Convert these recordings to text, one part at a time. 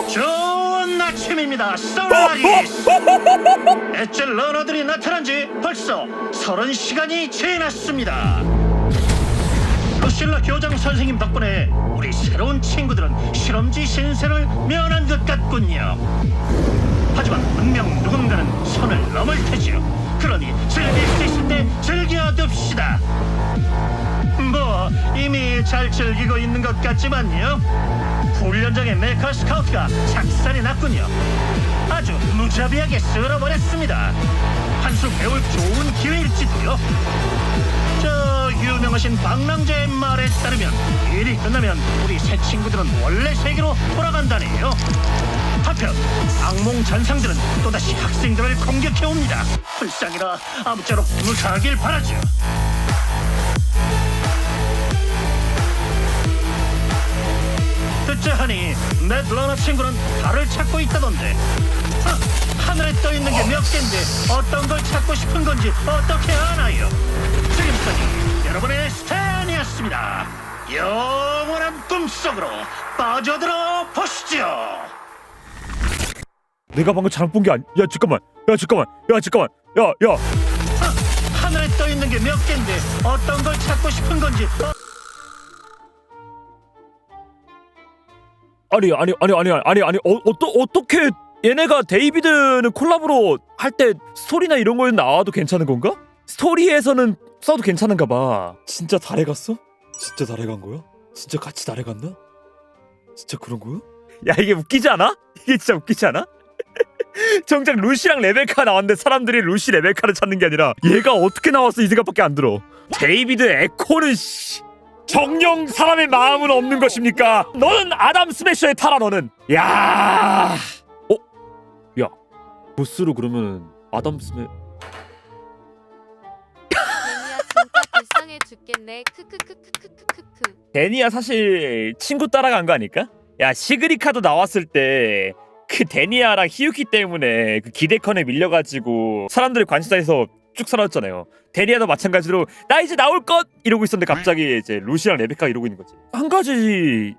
좋은 아침입니다, 솔라리스. 엣젤 러너들이 나타난 지 벌써 30시간이 지났습니다. 루실라 교장 선생님 덕분에 우리 새로운 친구들은 실험지 신세를 면한 것 같군요. 하지만 분명 누군가는 선을 넘을 테지요. 그러니 즐길 수 있을 때 즐겨둡시다. 뭐 이미 잘 즐기고 있는 것 같지만요. 훈련장의 메카 스카우트가 작살이 났군요. 아주 무자비하게 쓸어버렸습니다. 한수 배울 좋은 기회일지도요. 저 유명하신 방랑자의 말에 따르면 일이 끝나면 우리 새 친구들은 원래 세계로 돌아간다네요. 한편 악몽 잔상들은 또다시 학생들을 공격해옵니다. 불쌍이라 아무쪼록 무사하길 바라죠. 듣자 하니 맷 러너 친구는 달을 찾고 있다던데. 하늘에 떠있는 게 몇 갠데 어떤 걸 찾고 싶은 건지 어떻게 아나요? 지금까지 여러분의 스탠이었습니다. 영원한 꿈속으로 빠져들어 보시죠. 내가 방금 잘못 본 게 아니. 야 잠깐만. 야. 하늘에 떠있는 게 몇 갠데 어떤 걸 찾고 싶은 건지 아니. 어떻게 얘네가 데이비드는 콜라보로 할 때 스토리나 이런 거에 나와도 괜찮은 건가? 스토리에서는 써도 괜찮은가 봐. 진짜 달에 갔어? 진짜 달에 간 거야? 진짜 같이 달에 갔나? 진짜 그런 거야? 야 이게 웃기지 않아? 이게 진짜 웃기지 않아? 정작 루시랑 레베카 나왔는데 사람들이 루시 레베카를 찾는 게 아니라 얘가 어떻게 나왔어 이 생각밖에 안 들어. 데이비드 에코는 씨 정령 사람의 마음은 없는 것입니까? 너는 아담 스매셔에 타라 너는. 야, 야, 보스로 그러면 아담 스매. 데니야 진짜 불쌍해 죽겠네. 크크크크크크크크. 데니야 사실 친구 따라간 거 아닐까? 야 시그리카도 나왔을 때 그 데니아랑 히유키 때문에 그 기대컨에 밀려가지고 사람들이 관심사에서 쭉 사라졌잖아요. 데니아도 마찬가지로 나 이제 나올 것 이러고 있었는데 갑자기 이제 루시랑 레베카 이러고 있는 거지. 한 가지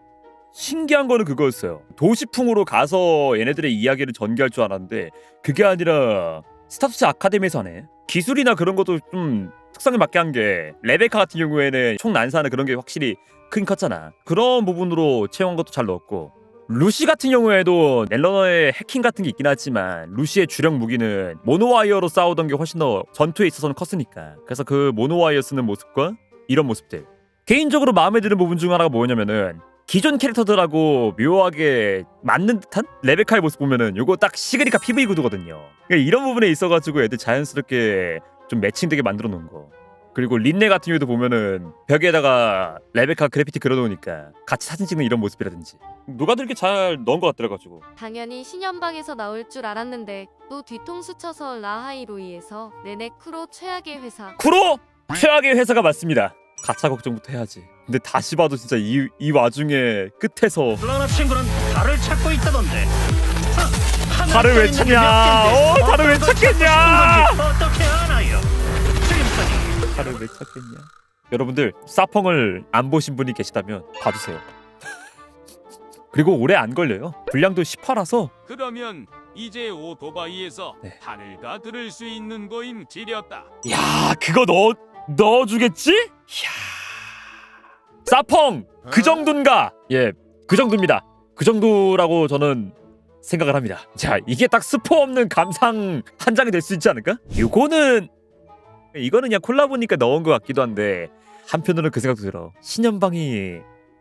신기한 거는 그거였어요. 도시풍으로 가서 얘네들의 이야기를 전개할 줄 알았는데 그게 아니라 스타투스 아카데미에서 하네. 기술이나 그런 것도 좀 특성에 맞게 한 게 레베카 같은 경우에는 총 난사하는 그런 게 확실히 크긴 컸잖아. 그런 부분으로 채용한 것도 잘 넣었고 루시 같은 경우에도 넬러너의 해킹 같은 게 있긴 하지만 루시의 주력 무기는 모노와이어로 싸우던 게 훨씬 더 전투에 있어서는 컸으니까 그래서 그 모노와이어 쓰는 모습과 이런 모습들 개인적으로 마음에 드는 부분 중 하나가 뭐냐면은 기존 캐릭터들하고 묘하게 맞는 듯한 레베카의 모습 보면은 요거 딱 시그니카 PV 구도거든요. 그러니까 이런 부분에 있어가지고 애들 자연스럽게 좀 매칭되게 만들어 놓은 거. 그리고 린네 같은 경우도 보면은 벽에다가 레베카 그래피티 그려놓으니까 같이 사진 찍는 이런 모습이라든지 누가들게 잘 넣은 것 같더라가지고. 당연히 신현방에서 나올 줄 알았는데 또 뒤통수 쳐서 라하이로이에서 내내 쿠로 최악의 회사. 쿠로 최악의 회사가 맞습니다. 가차 걱정부터 해야지. 근데 다시 봐도 진짜 이 와중에 끝에서 러너 친구는 달을 찾고 있다던데. 달을 왜 찾냐? 달을 왜 찾겠냐? 어떻게 아나요? 지금까지 달을 왜 찾겠냐? 여러분들 사펑을 안 보신 분이 계시다면 봐주세요. 그리고 오래 안 걸려요. 분량도 10화라서. 그러면 이제 오토바이에서 네. 하늘 다 들을 수 있는 거임 지렸다. 야 그거 넣어주겠지? 이야 사펑 그 정도인가? 예 그 정도입니다. 그 정도라고 저는 생각을 합니다. 자 이게 딱 스포 없는 감상 한 장이 될 수 있지 않을까? 이거는 그냥 콜라보니까 넣은 것 같기도 한데 한편으로는 그 생각도 들어. 신현방이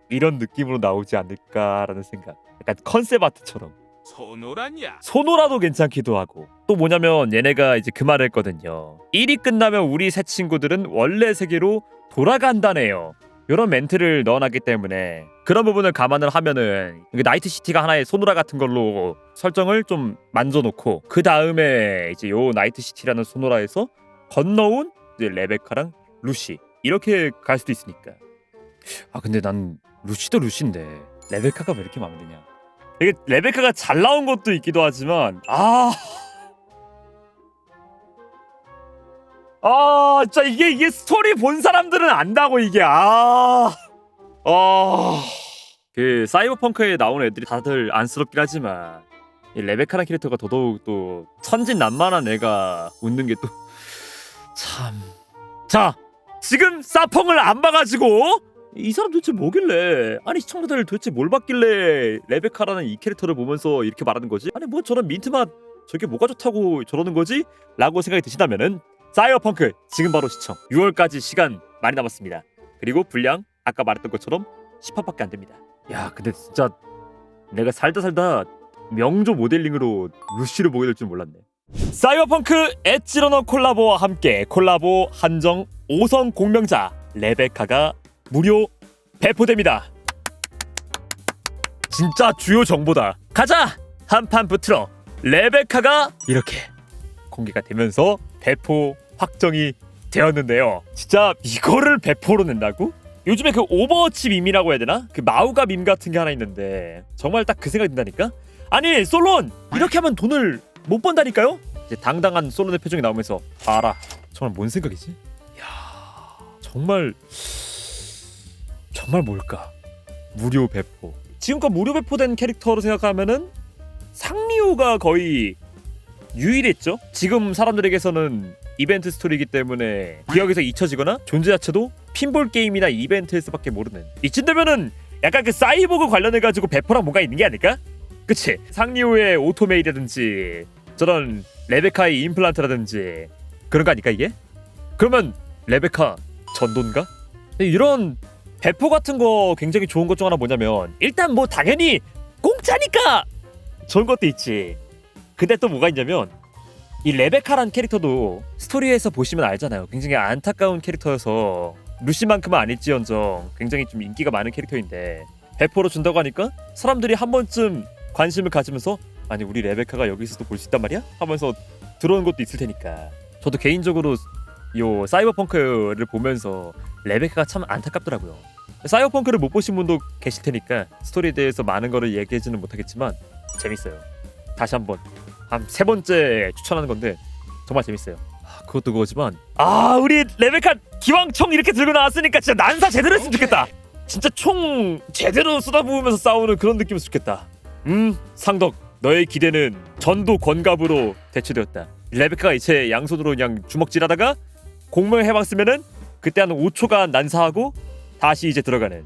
이런 느낌으로 나오지 않을까라는 생각. 약간 컨셉 아트처럼. 소노라냐? 소노라도 괜찮기도 하고. 또 뭐냐면 얘네가 이제 그 말을 했거든요. 일이 끝나면 우리 새 친구들은 원래 세계로 돌아간다네요. 이런 멘트를 넣어놨기 때문에 그런 부분을 감안을 하면은 나이트 시티가 하나의 소노라 같은 걸로 설정을 좀 만져놓고 그 다음에 이제 요 나이트 시티라는 소노라에서 건너온 이제 레베카랑 루시 이렇게 갈 수도 있으니까. 아 근데 난 루시도 루시인데 레베카가 왜 이렇게 마음에 드냐? 이게 레베카가 잘 나온 것도 있기도 하지만 진짜 이게 스토리 본 사람들은 안다고 이게 그 사이버펑크에 나오는 애들이 다들 안쓰럽긴 하지만 이 레베카라는 캐릭터가 더더욱 또 천진난만한 애가 웃는 게 또 참. 자, 지금 사펑을 안 봐가지고 이 사람 도대체 뭐길래, 아니 시청자들 도대체 뭘 봤길래 레베카라는 이 캐릭터를 보면서 이렇게 말하는 거지? 아니 뭐 저런 민트맛 저게 뭐가 좋다고 저러는 거지? 라고 생각이 드신다면은 사이버펑크 지금 바로 시청. 6월까지 시간 많이 남았습니다. 그리고 분량 아까 말했던 것처럼 10화밖에 안 됩니다. 야 근데 진짜 내가 살다 명조 모델링으로 루시를 보게 될 줄 몰랐네. 사이버펑크 엣지러너 콜라보와 함께 콜라보 한정 5성 공명자 레베카가 무료 배포됩니다. 진짜 주요 정보다. 가자! 한판 붙으러 레베카가 이렇게 공개가 되면서 배포 확정이 되었는데요. 진짜 이거를 배포로 낸다고? 요즘에 그 오버워치 밈이라고 해야 되나? 그 마우가 밈 같은 게 하나 있는데 정말 딱 그 생각이 든다니까? 아니 솔론! 이렇게 하면 돈을 못 번다니까요? 이제 당당한 솔론의 표정이 나오면서 알아. 정말 뭔 생각이지? 이야 정말 뭘까? 무료 배포. 지금껏 무료 배포된 캐릭터로 생각하면은 상리오가 거의 유일했죠. 지금 사람들에게서는 이벤트 스토리이기 때문에 기억에서 잊혀지거나 존재 자체도 핀볼 게임이나 이벤트에서밖에 모르는. 이쯤 되면은 약간 그 사이보그 관련해가지고 배포랑 뭔가 있는 게 아닐까? 그치? 상리오의 오토메이라든지 저런 레베카의 임플란트라든지 그런 거 아닐까 이게? 그러면 레베카 전돈가? 이런 배포 같은 거 굉장히 좋은 것 중 하나 뭐냐면 일단 뭐 당연히 공짜니까 좋은 것도 있지. 근데 또 뭐가 있냐면 이 레베카란 캐릭터도 스토리에서 보시면 알잖아요. 굉장히 안타까운 캐릭터여서 루시만큼은 아닐지언정 굉장히 좀 인기가 많은 캐릭터인데 배포로 준다고 하니까 사람들이 한 번쯤 관심을 가지면서 아니 우리 레베카가 여기서도 볼 수 있단 말이야? 하면서 들어오는 것도 있을 테니까. 저도 개인적으로 요 사이버펑크를 보면서 레베카가 참 안타깝더라고요. 사이버펑크를 못 보신 분도 계실 테니까 스토리에 대해서 많은 거를 얘기하지는 못하겠지만 재밌어요. 다시 한번 한 3번째 추천하는 건데 정말 재밌어요. 그것도 그거지만 우리 레베카 기왕 총 이렇게 들고 나왔으니까 진짜 난사 제대로 했으면 좋겠다. 진짜 총 제대로 쏟아부으면서 싸우는 그런 느낌이었으면 좋겠다. 상덕 너의 기대는 전도 권갑으로 대체되었다. 레베카가 이제 양손으로 그냥 주먹질하다가 공명의 해방 쓰면은 그때 한 5초간 난사하고 다시 이제 들어가는